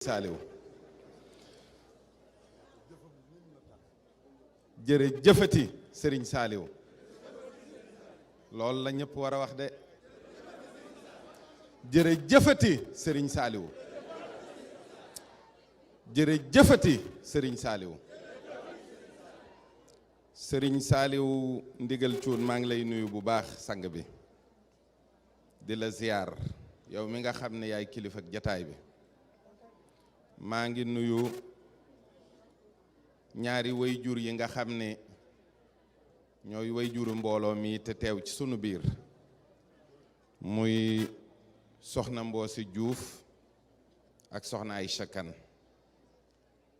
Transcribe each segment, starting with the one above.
Saaliw jërëjëfati Sëriñ Saaliw loolu la ñëpp war a wax de jërëjëfati Sëriñ Saaliw jërëjëfati Sëriñ Saaliw Sëriñ Saaliw ndigal cuun maa ngi lay nuyu bu baax sang bi di la ziyaar yow mi nga xam ne yaay kilifa ak jataay bi maa ngi nuyu ñaari wayjur yi nga xam ne ñooy wayjuru mbooloo mi te teew ci sunu biir muy soxna Mboosi Juuf ak soxna Aysa Kan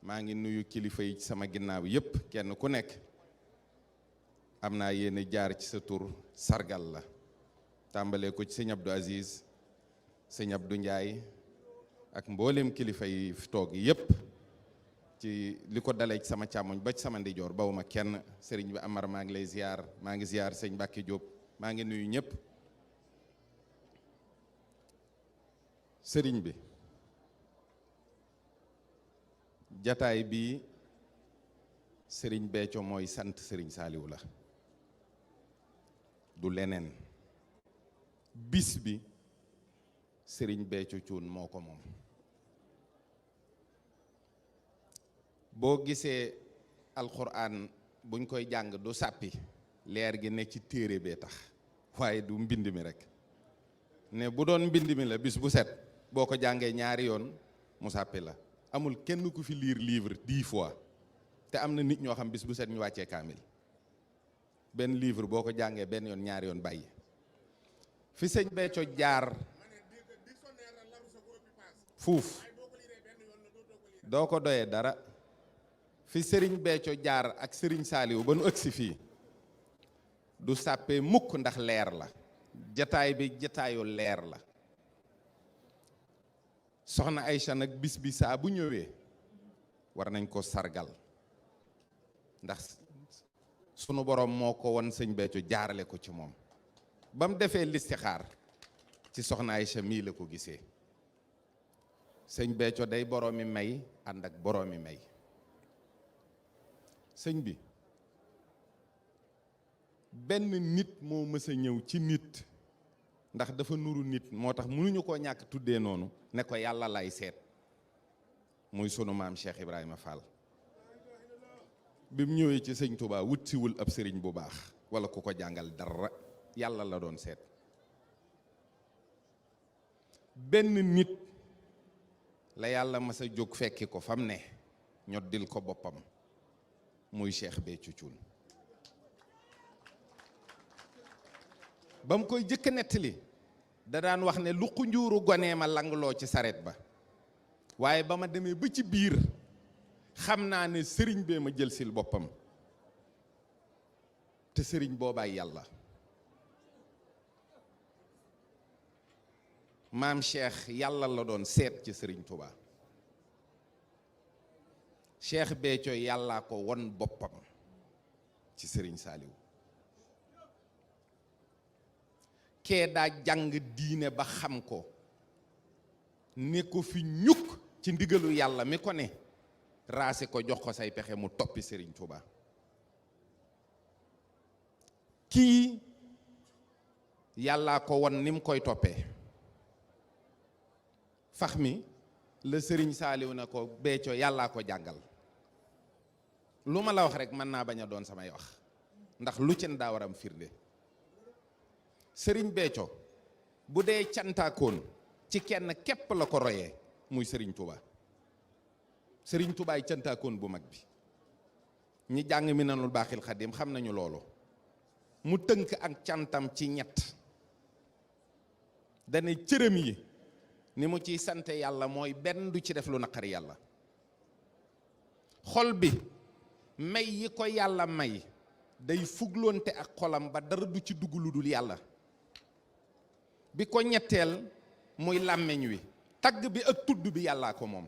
maa ngi nuyu kilifa yi ci sama ginnaaw yépp kenn ku nekk am naa yéene jaar ci sa tur sargal la tàmbalee ko ci sëñ Abdou Aziz sëñ Abdou Ndiaye ak mboolem kilifa yi fi toog yépp ci li ko dalee ci sama càmmoñ ba ci sama ndijoor bawuma kenn sëriñ bi Amar maa ngi lay ziar maa ngi ziar sëñ Mbàkke Jóob maa ngi nuyu ñëpp sëriñ bi jataay bi sëriñ Béthio mooy sant sëriñ Saaliw la du leneen bis bi sëriñ Béthio Thioune moo ko moom boo gisee alxuraan buñ koy jàng du sàppi leer gi ne ci téere bee tax waaye du mbind mi rek ne bu doon mbind mi la bis bu set boo ko jàngee ñaari yoon mu sàppi la amul kenn ku fi lire livre 10 fois te am na nit ñoo xam bis bu set ñu wàccee kaamil benn livre boo ko jàngee benn yoon ñaari yoon bàyyi fi sëñ Béthio jaar fuuf doo ko doyee dara fi sëriñ Béthio jaar ak sëriñ Saaliw ba nu ëgsi fii du sàppee mukk ndax leer la jataay bi jataayu leer la soxna Aysa nag bis bi saa bu ñëwee war nañ ko sargal ndax sunu borom moo ko won sëñ Béthio jaarale ko ci moom ba mu defee listixaar ci soxna Aysa mii la ko gisee sëñ Béthio day boroomi may ànd ak boroomi may sëñ bi benn nit moo mës a ñëw ci nit ndax dafa nuru nit moo tax mënuñu koo ñàkk tuddee noonu ne ko yàlla lay seet muy sunu maam Cheikh Ibrahima Fall bi mu ñëwee ci sëñ Touba wut siwul ab sëriñ bu baax wala ku ko jàngal dara yàlla la doon seet benn nit la yàlla mas a jóg fekki ko fam ne ñoddil ko boppam muy Cheikh Béthio Thioune ba mu koy jëkk nettali da daan wax ne lu xunjuuru gonee ma langloo ci saret ba waaye ba ma demee ba ci biir xam naa ne sëriñ bee ma jël sil boppam te sëriñ boobaay yàlla maam Cheikh yàlla la doon seet ci sëriñ Touba Cheikh Béthio yàllaa ko won boppam ci sëriñ Saaliw kee daa jàng diine ba xam ko ne ko fi ñukk ci ndigalu yàlla mi ko ne raase ko jox ko say pexe mu toppi sëriñ Touba kii yàllaa ko won ni mu koy toppee fax mi la sëriñ Saaliw na ko Béthio yàllaa ko jàngal lu ma la wax rek mën naa bañ a doon samay wax ndax lu ci daa war am firnde sëriñ Béthio bu dee cantaakoon ci kenn képp la ko royee muy sëriñ Touba sëriñ Toubaay cantaakoon bu mag bi ñi jàng Minanul Baaxil Xadim xam nañu loolu mu tënk ak cantam ci ñett dane cërëm yi ni mu ciy sante yàlla mooy benn du ci def lu naqari yàlla xol bi may yi ko yàlla may day fugloonte ak xolam ba dara du ci dugg lu dul yàlla bi ko ñetteel muy làmmiñ wi tagg bi ak tudd bi yàllaa ko moom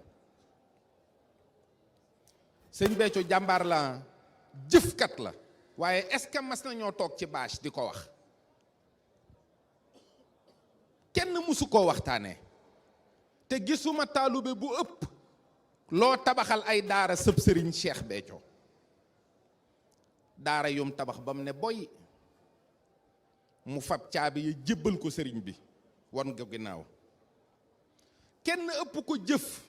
sëñ Béthio jàmbaar la jëfkat la waaye est-ce que mas nañoo toog ci bâche di ko wax kenn mësu koo waxtaanee te gisuma taalube bu ëpp loo tabaxal ay daara sëb sëriñ Cheikh Béthio daara yum tabax ba mu ne boy mu fab caabi yi jébbal ko sëriñ bi wan nga ginnaaw kenn ëpp ko jëf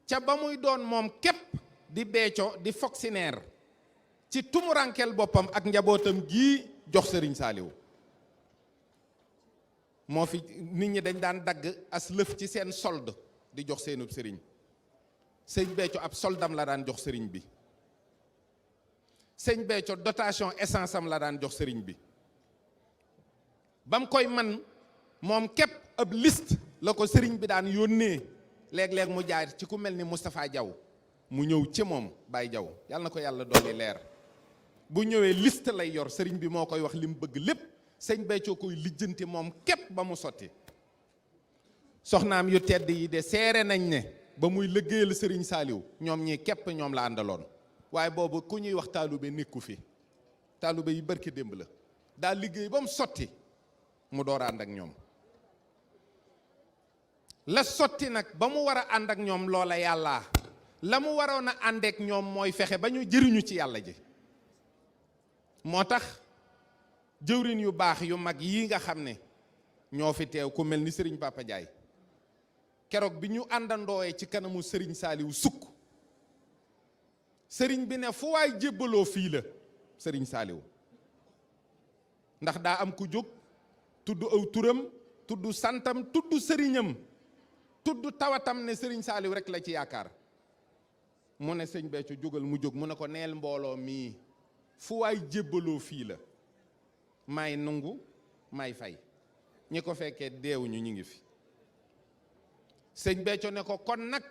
ca ba muy doon moom képp di Béthio di fonctionnaire ci tumurankel boppam ak njabootam gii jox sëriñ Saaliw moo fi nit ñi dañ daan dagg as lëf ci seen solde di jox seenub sëriñ sëñ Béthio ab soldam la daan jox sëriñ bi sëñ Béthio dotation essence am la daan jox sëriñ bi ba mu koy man moom képp ab liste la ko sëriñ bi daan yónnee léeg-léeg mu jaar ci ku mel ni Moustapha Diaw mu ñëw ci moom Baye Diaw yàlla na ko yàlla dolli leer bu ñëwee liste lay yor sëriñ bi moo koy wax li mu bëgg lépp sëñ Béthio koy lijjanti moom képp ba mu sotti soxnaam yu tedd yi de seere nañ ne ba muy liggéeyal sëriñ Saaliw ñoom ñii képp ñoom la àndaloon waaye boobu ku ñuy wax taalube nekku fi taalube yi barki démb la daa liggéey ba mu sotti mu door a ànd ak ñoom la sotti nag ba mu war a ànd ak ñoom loola yàlla la mu waroon a àndeek ñoom mooy fexe ba ñu jëriñu ci yàlla ji moo tax jëwrin yu baax yu mag yi nga xam ne ñoo fi teew ku mel ni sëriñ Papa Ndiaye keroog bi ñu àndandooyee ci kanamu sëriñ Saaliw sukk sëriñ bi ne fu waay jébbaloo fii la sëriñ Saaliw ndax daa am ku jóg tudd aw turam tudd santam tudd sëriñam tudd tawatam ne sëriñ Saaliw rek la ci yaakaar mu ne sëñ Béthio jógal mu jóg mu ne ko neel mbooloo mii fu waay jébbaloo fii la may nungu may fay ñi ko fekkee deewuñu ñu ngi fi sëñ Béthio ne ko kon nag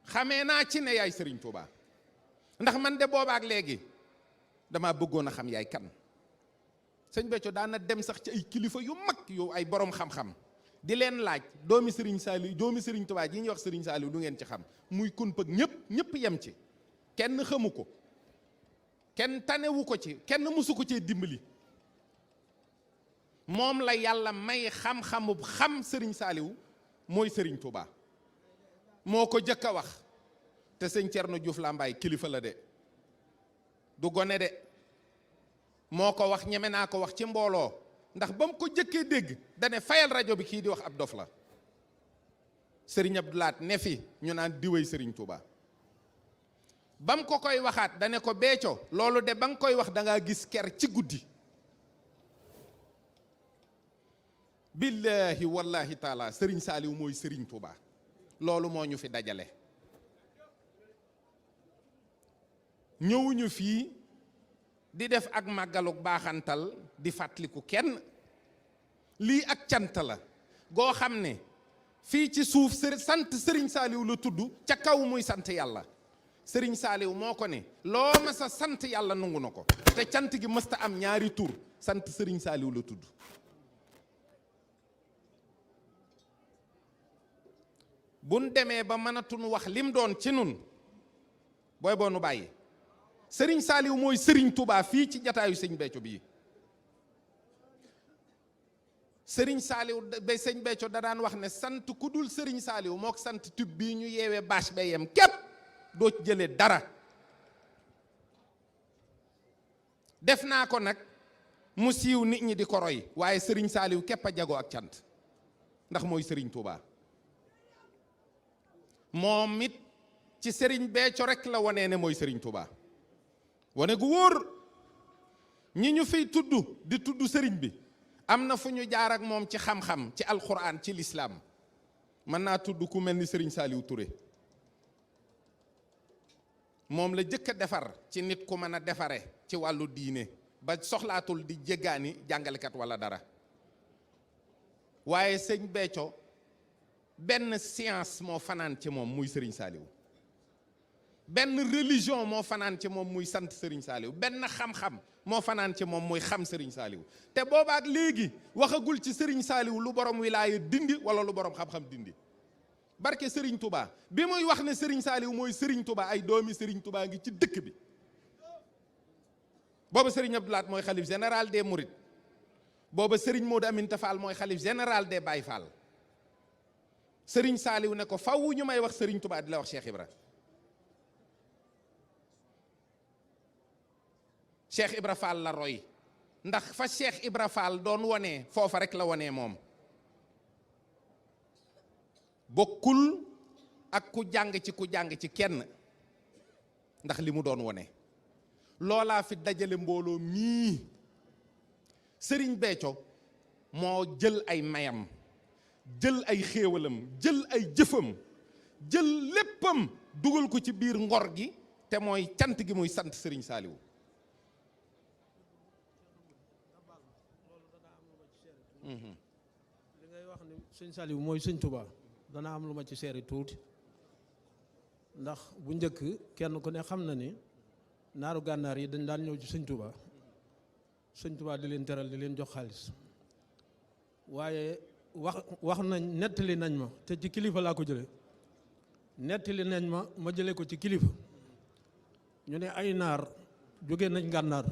xamee naa ci ne yaay sëriñ Touba ndax man de boobaak léegi dama bëggoon a xam yaay kan sëñ Béthio daana dem sax ci ay kilifa yu mag yu ay borom xam-xam di leen laaj doomi sëriñ Saaliw doomi sëriñ Touba ji ñuy wax sëriñ Saaliw du ngeen ci xam muy kunpëg ñëpp yem ci kenn xamu ko kenn tanewu ko ci kenn mësu ko cee dimbali moom la yàlla may xam-xamub xam sëriñ Saaliw mooy sëriñ Touba moo ko jëkk a wax te sëñ Thierno Diouf Lambaye kilifa la de du gone de moo ko wax ñeme naa ko wax ci mbooloo ndax ba mu ko jëkkee dégg dane fayal rajo bi kii di wax ab dof la sëriñ Abdou Lahat ne fi ñu naan diwéy sëriñ Touba ba mu ko koy waxaat dane ko Béthio loolu de ba nga koy wax da ngaa gis ker ci guddi billahi wallahi taala sëriñ Saaliw mooy sëriñ Touba loolu moo ñu fi dajale ñëwuñu fii di def ak màggaluk baaxantal di fàttaliku kenn lii ak cant la goo xam ne fii ci suuf sant sëriñ Saaliw la tudd ca kaw muy sant yàlla sëriñ Saaliw moo ko ne loo ma sa sant yàlla nangu na ko te cant gi mësta am ñaari tur sant sëriñ Saaliw la tudd buñ demee ba mënatuñ wax lim doon ci nun booy boo nu bàyyi sëriñ Saaliw mooy sëriñ Touba fii ci jataayu sëñ Béthio bii sëriñ Saaliw ba sëñ Béthio da daan wax ne sant ku dul sëriñ Saaliw mook sant tub bii ñu yeewee bâche ba yem képp doo ci jëlee dara def naa ko nag mu siiw nit ñi di ko roy waaye sëriñ Saaliw képp a jagoo ak cant ndax mooy sëriñ Touba moom it ci sëriñ Béthio rek la wanee ne mooy sëriñ Touba wane gu wóor ñi ñu fiy tudd di tudd sëriñ bi am na fu ñu jaar ak moom ci xam-xam ci alxuraan ci lislaam mën naa tudd ku mel ni sëriñ Saaliw Touré moom la jëkk a defar ci nit ku mën a defare ci wàllu diine ba soxlaatul di jéggaani jàngalekat walla dara waaye sëñ Béthio benn science moo fanaan ci moom muy sëriñ Saaliw benn religion moo fanaan ci moom muy sant sëriñ Saaliw benn xam-xam moo fanaan ci moom muy xam sëriñ Saaliw te boobaak léegi waxagul ci sëriñ Saaliw lu borom wilaaya dindi wala lu borom xam-xam dindi barke sëriñ Touba bi muy wax ne sëriñ Saaliw mooy sëriñ Touba ay doomi sëriñ Touba ngi ci dëkk bi booba sëriñ Abdou Lahat mooy xalif général des Mourides booba sëriñ Modou Aminta Fall mooy xalif général des Baye Fall sëriñ Saaliw ne ko faw ñu may wax sëriñ Touba di la wax Cheikh Ibra Cheikh Ibra Fall la roy ndax fa Cheikh Ibra Fall doon wonee foofa rek la wonee moom bokkul ak ku jàng ci kenn ndax li mu doon wone loolaa fi dajale mbooloo mii Sëriñ Béthio moo jël ay mayam jël ay xéewalam jël ay jëfam jël léppam dugal ko ci biir ngor gi te mooy cant gi muy sant Sëriñ Saaliwu li ngay wax ni Sëñ Saaliwu mooy Sëñ Tuubaa dana am lu ma ci seeri tuuti ndax bu njëkk kenn ku ne xam na ni naaru gànnaar yi dañ daan ñëw ci Sëñ Tuubaa Sëñ Tuubaa di leen teral di leen jox xaalis waaye wax nañ nettali nañ ma te ci kilifa laa ko jële nettali nañ ma jële ko ci kilifa ñu ne ay naar jóge nañ gànnaar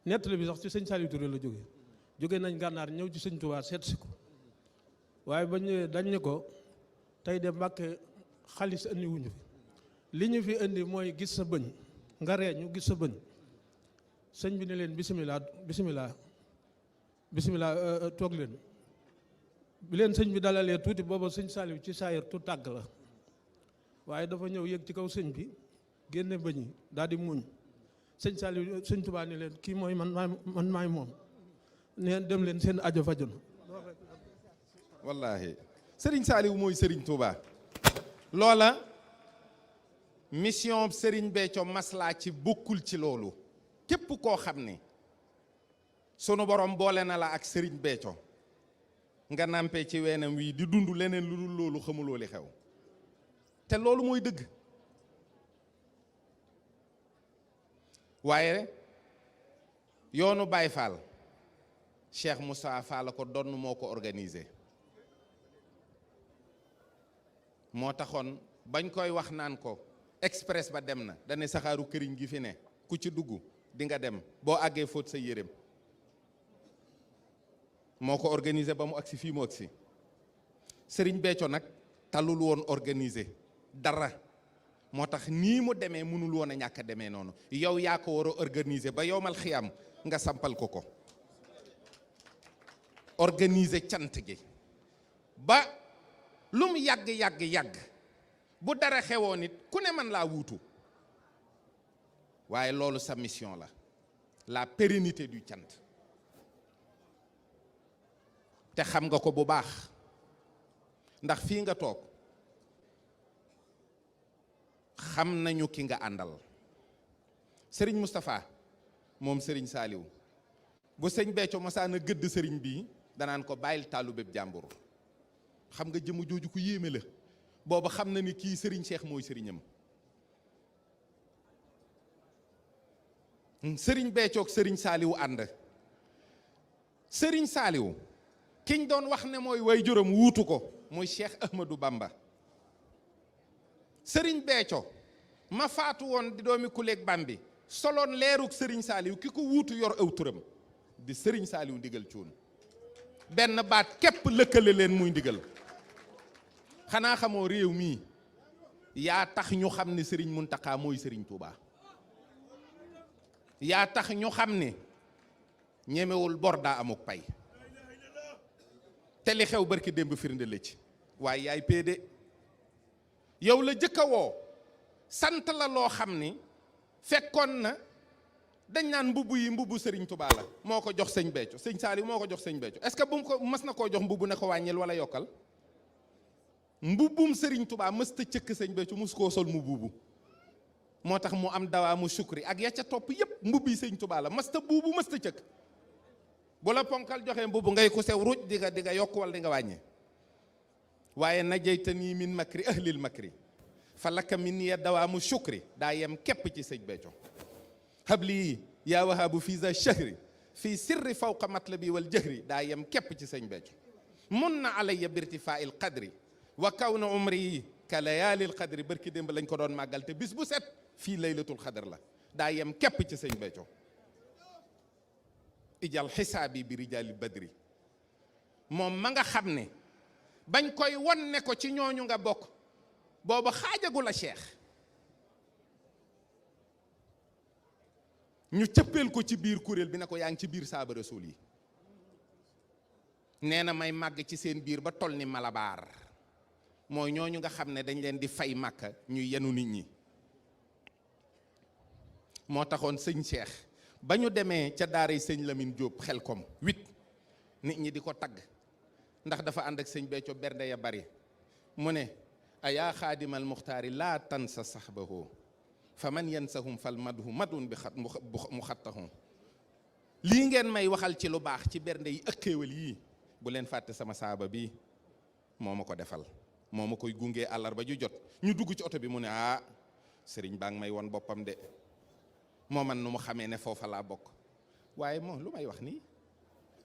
nettali bi sax ci Sëñ Saliou Touré la jóge nañ gànnaar ñëw ci Sëñ Tuubaa seet si ko waaye ba ñëwee dañ ne ko tey de Mbàkke xaalis andi wuñu fi li ñu fi indi mooy gis sa bëñ nga ree ñu gis sa bëñ sëñ bi ne leen bisimilah toog leen bi leen sëñ bi dalalee tuuti booba Sëñ Saliou ci saayir tu tàgg la waaye dafa ñëw yëg ci kaw sëñ bi génne bëñ yi daal di muñ Sëñ Saliou Sëñ Tuubaa ni leen kii mooy man maay moom neen dem leen seen ajo fajon wallaahi Sëriñ Saaliwu mooy Sëriñ Tuubaa loola mission Sëriñ Béthio maslaa ci bokkul ci loolu képp koo xam ni sunu borom boole na la ak Sëriñ Béthio nga nàmpee ci weenam wii di dund leneen lu dul loolu xamuloo li xew te loolu mooy dëgg waaye yoonu Baay Faal Cheikh Moussa Fall ko donn moo ko organisé moo taxoon bañ koy wax naan ko express ba dem na dane saxaaru këriñ gi fi ne ku ci dugg di nga dem boo àggee fóot sa yéreem moo ko organisé ba mu agsi fii mu agsi Sëriñ Béthio nag talul woon organisé dara moo tax nii mu demee mënul woon a ñàkk a demee noonu yow yaa ko war a organiser ba yowmal xiyam nga sampal ko organiser cant gi ba lu mu yàgg bu dara xewoo nit ku ne man laa wuutu waaye loolu sa mission la pérennité du cant te xam nga ko bu baax ndax fii nga toog xam nañu ki nga àndal Sëriñ Moustapha moom Sëriñ Saaliw bu Sëñ Béthio mosaana gëdd sëriñ bii danaan ko bàyyil taalubéb jàmbur xam nga jëmu jooju ko yéeme la booba xam na ni kii Sëriñ Cheikh mooy sëriñam Sëriñ Béthio ak Sëriñ Saaliw ànd Sëriñ Saaliw kiñ doon wax ne mooy way juróom wuutu ko muy Cheikh Ahmadou Bamba Sëriñ Béthio ma faatu woon di doomi kuleeg Bambi soloon leeruk Sëriñ Saaliw ki ko wuutu yor aw turam di Sëriñ Saaliw ndigal cuun benn baat képp lëkkale leen muy ndigal xanaa xamoo réew mii yaa tax ñu xam ne Sëriñ Muntaxa mooy Sëriñ Tuubaa yaa tax ñu xam ne ñemewul bor daa amuk pay te li xew barki démb firnde la ci waaye yaay péede yow la jëkk a woo sant la loo xam ni fekkoon na dañ naan mbubb yi mbubbu Sëriñ Tuubaa la moo ko jox Sëñ Béthio Sëñ Saaliw moo ko jox Sëñ Béthio est-ce que bu mu ko mës na koo jox mbubb ne ko wàññil wala yokkal mbubbum Sëriñ Tuubaa mës ta cëkk Sëñ Béthio mus koo sol mu buubu moo tax mu am dawaamu sukri ak ya ca topp yépp mbubb yi Sëñ Tuubaa la mës ta buubu mës ta cëkk bu la ponkal joxee mbubb ngay ku sew ruuj di nga yokk wala di nga wàññi waaye najaytanii min makri ahlil makri fa laka min ya dawaamu sukri daa yem képp ci Sëñ Béthio habli yaa wahaabu fii za shahri fii sirri fawqa matlabi wal jahri daa yem képp ci Sëñ Béthio mun na alayya birtifaa il qadri wa kawna umri ka layaalil qadri barki démb lañ ko doon màggal te bis bu set fii laylatul qadr la daa yem képp ci Sëñ Béthio ijal xisaabi bi rijaali badri moom ma nga xam ne bañ koy won ne ko ci ñooñu nga bokk booba xaajagu la cheikh ñu cëppeel ko ci biir kuréel bi ne ko yaa ngi ci biir saaba rasul yi. nee na may màgg ci seen biir ba toll ni malabaar, mooy ñooñu nga xam ne dañ leen di fay màkka ñuy yenu nit ñi. moo taxoon sëñ Cheikh ba ñu demee ca daaray sëñ Lamine Diop Xelkom 8 nit ñi di ko tagg ndax dafa ànd ak sëñ Béthio bernde ya bari. mu ne ayaa xaadimal muxtaari laa tansa saxbahu fa man yansahum fal madhu madun bi xat mu xattahum. lii ngeen may waxal ci lu baax ci bernde yi ak xéewal yii, bu leen fàtte sama saaba bi moo ma ko defal, moo ma koy gungee àllarba ju jot. ñu dugg ci oto bi mu ne sëriñ baa ngi may won boppam de, moo man nu mu xamee ne foofa laa bokk. waaye moo lu may wax nii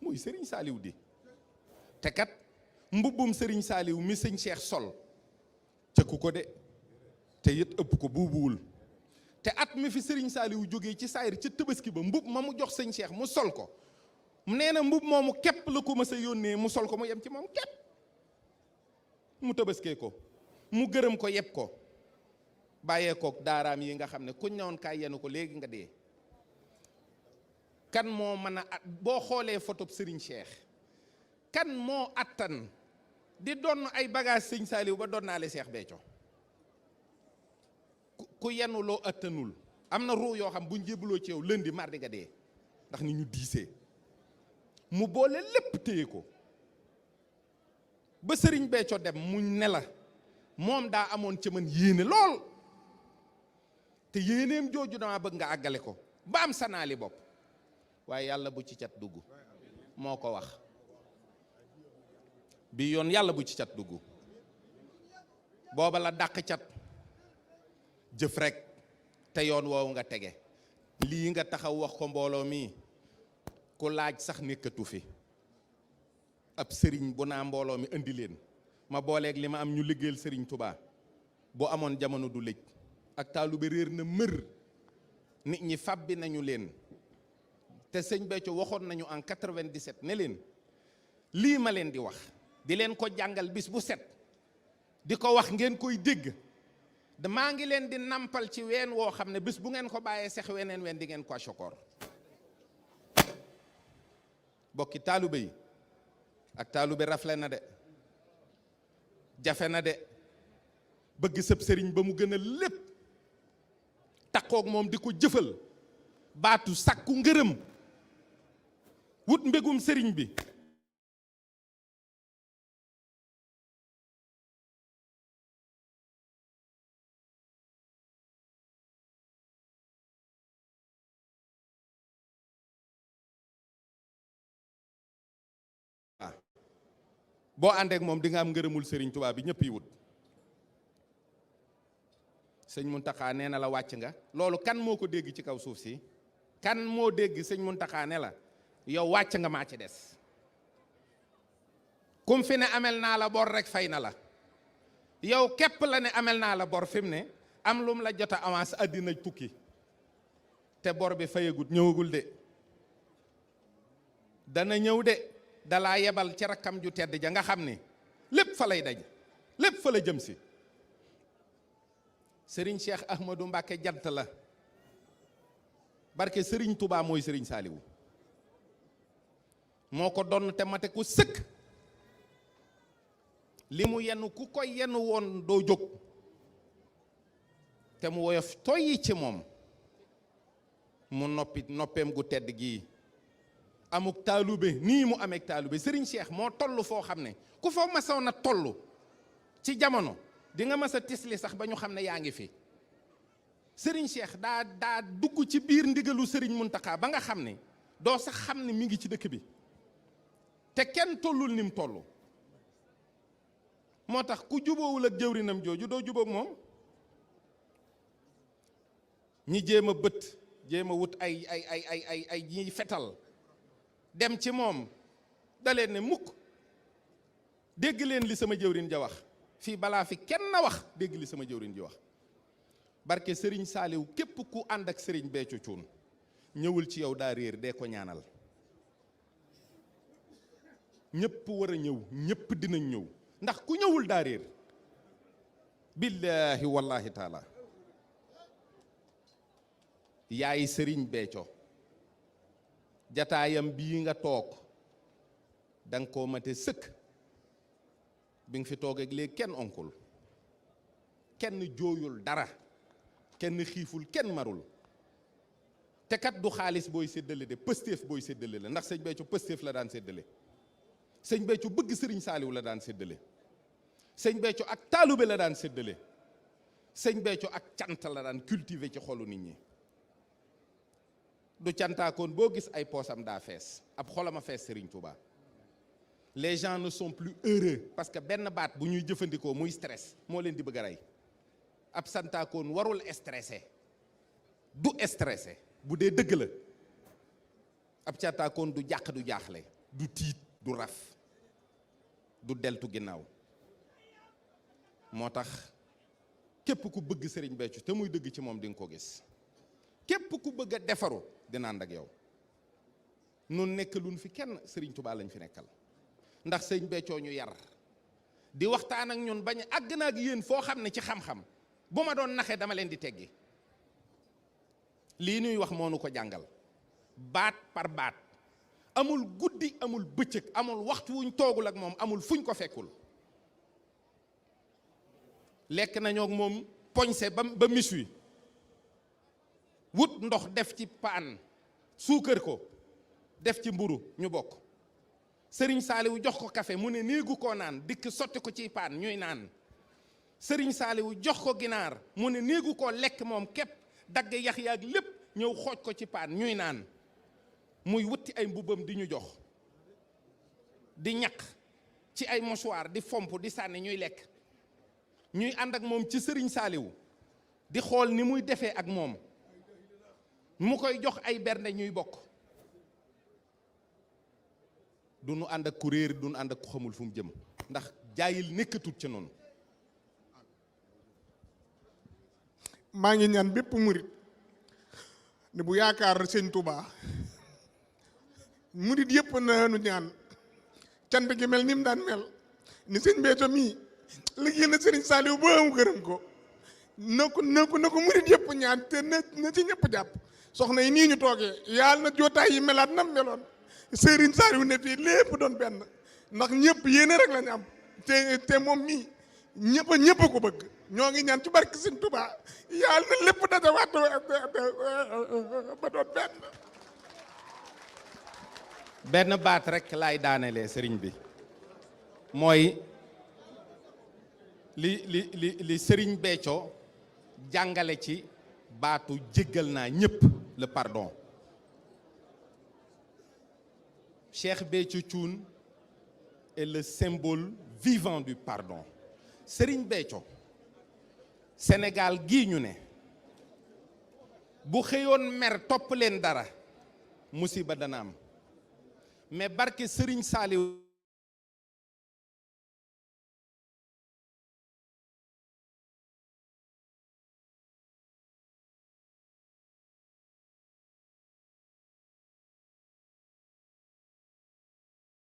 muy sëriñ Saaliw di te kat mbubbum sëriñ Saaliw mi sëñ Cheikh sol cëkku ko de, te yët ëpp ko buubuwul. te at mi fi sëriñ Saaliw jógee ci saayir ca Tabaski ba mbub ma mu jox sëñ Cheikh mu sol ko, nee na mbub moomu képp la ko mës a yónnee mu sol ko mu yem ci moom képp. mu Tabaskee ko, mu gërëm ko yeb ko, bàyyee kook daaraam yi nga xam ne kuñ newoon kaay yenu ko léegi nga dee. kan moo mën a boo xoolee photo sëriñ Cheikh, kan moo attan di donn ay bagage sëñ Saaliw ba donnaale Cheikh Béthio? ku yenu loo attanul. am na ruu yoo xam buñ jébaloo ci yow lundi mardi nga dee ndax ni ñu diisee. mu boole lépp téye ko ba sëriñ Béthio dem muñ ne la moom daa amoon ca man yéene lool, te yéeneem jooju dama bëgg nga àggale ko ba am sanaali bopp. waaye yàlla bu ci cat dugg, moo ko wax bi yoon, yàlla bu ci cat dugg. booba la dàq cat, jëf rek, te yoon woowu nga tege. lii nga taxaw wax ko mbooloo mi, ku laaj sax nekkatu fi. ab sëriñ bu naa mbooloo mi indi leen ma booleeg li ma am ñu liggéeyal sëriñ Touba, bu amoon jamono du lëj. ak taalube réer na mër, nit ñi fàbbi nañu leen. te sëñ Béthio waxoon nañu en 97 ne leen lii ma leen di wax, di leen ko jàngal bis bu set, di ko wax ngeen koy dégg, maa ngi leen di nampal ci ween woo xam ne bis bu ngeen ko bàyyee sex weneen ween di ngeen ko sokoor. bokki taalube yi, ak taalube rafle na de, jafe na de. bëgg sëb sëriñ ba mu gën a lépp, takkook moom di ko jëfal, baatu sàkku ngërëm, wut mbégum sëriñ bi. boo àndeek moom di nga am ngërëmul sëriñ Tuubaa bi ñëpp yi wut. sëñ Muntaxa nee na la wàcc nga. loolu kan moo ko dégg ci kaw suuf si? kan moo dégg sëñ Muntaxa ne la yow wàcc nga, maa ci des. kum fi ne amel naa la bor rek fay na la. yow képp la ne amel naa la bor fi mu ne am lum la jot a avance àddina tukki, te bor bi fayagut, ñëwagul de. dana ñëw de, dalaa yebal ci rakkam ju tedd ja nga xam ni lépp fa lay daj, lépp fa la jëm si. sëriñ Cheikh Ahmadou Mbacke jant la, barke sëriñ Touba mooy sëriñ Saaliwu, moo ko donn te mate ku sëkk. li mu yenu ku koy yenu woon doo jóg, te mu woyof toyyi ci moom. mu noppeem gu tedd gii, amuk taalube nii mu ameek taalube. sëriñ Cheikh moo toll foo xam ne ku fa masoon a toll ci jamono di nga mas a tisli sax ba ñu xam ne yaa ngi fi. sëriñ Cheikh daa dugg ci biir ndigalu sëriñ Muntaxa ba nga xam ne doo sax xam ne mi ngi ci dëkk bi, te kenn tollul ni mu toll. moo tax ku jubóowul ak jëwrinam jooju doo jubóog moom. ñi jéem a bët, jéem a wut ay ñiy fetal dem ci moom, da leen ne mukk. dégg leen li sama jëwrin ja wax fii, balaa fi kenn na wax dégg li sama jëwrin ji wax. barke sëriñ Saaliw, képp ku ànd ak sëriñ Béthio Thioune ñëwul ci yow daa réer, dee ko ñaanal. ñëpp war a ñëw, ñëpp dinañ ñëw, ndax ku ñëwul daa réer. billaahi wallaahi taala. yaay sëriñ Béthio jataayam bii nga toog danga koo mate sëkk bi nga fi toog ak léegi kenn onkul kenn jooyul dara kenn xiiful kenn marul te kat du xaalis booy séddale de pëstéef booy séddale la ndax sëñ Béthio pëstéef la daan séddale sëñ Béthio bëgg sëriñ Saaliw la daan séddale sëñ Béthio ak taalube la daan séddale sëñ Béthio ak cant la daan cultiver ci xolu nit ñi du cantaakoon boo gis ay poosam daa fees ab xolam a fees Serigne Touba les gens ne sont plus heureux parce que benn baat bu ñuy jëfandikoo muy stress moo leen di bëgg a rey ab santaakoon warul stressé du stressé bu dee dëgg la ab cantaakoon du jàq du jaaxle du tiit du raf du deltu ginnaaw moo tax képp ku bëgg Serigne Béthio te muy dëgg ci moom di nga ko gis képp ku bëgg a defaru dina ànd ak yow nun nekk luñ fi kenn Serigne Touba lañ fi nekkal ndax sëñ Béthio ñu yar di waxtaan ak ñun bañ àgg na ak yéen foo xam ne ci xam-xam bu ma doon naxee dama leen di teggi lii nuy wax moo nu ko jàngal baat par baat amul guddi amul bëccëg amul waxtu wuñ toogul ak moom amul fuñ ko fekkul lekk nañoo ak moom poñse ba mis wi wut ndox def ci paan suukar ko def ci mburu ñu bokk sëriñ Saaliwu jox ko café mu ne néegu koo naan dikk sotti ko ci paan ñuy naan sëriñ Saaliwu jox ko ginaar mu ne néegu koo lekk moom képp dagg yax yaag lépp ñëw xooj ko ci paan ñuy naan muy wutti ay mbubbam di ñu jox di ñaq ci ay mouchoir di fomp di sànni ñuy lekk ñuy ànd ak moom ci sëriñ Saaliwu di xool ni muy defee ak moom mu koy jox ay bernde ñuy bokk du nu ànd ak ku réer du nu ànd ak ku xamul fu mu jëm ndax jaayil nekkatut ci noonu. maa ngi ñaan bépp murit ne bu yaakaar sëñ Touba murit yëpp nañu ñaan cant gi mel ni mu daan mel ni sëñ Béthio mii liggéey na Serigne Saliou ba mu gërëm ko na ko murit yëpp ñaan te na ci ñëpp jàpp soxna yi nii ñu toogee yàlla na jootaay yi melaat nam meloon Serigne Saliou ne fii lépp doon benn ndax ñëpp yéene rek lañu am te moom mii ñëpp ko bëgg ñoo ngi ñaan ci barke Sëñ Touba yàlla na lépp dajawaat ba doon benn baat rek laay daanelee sëriñ bi mooy li Serigne Béthio jàngale ci baatu jéggal naa ñëpp le pardon. Cheikh Béthio Thioune est le symbole vivant du pardon. Serigne Béthio Sénégal gii ñu ne bu xëyoon mer topp leen dara musiba dana am mais barke Serigne Saliou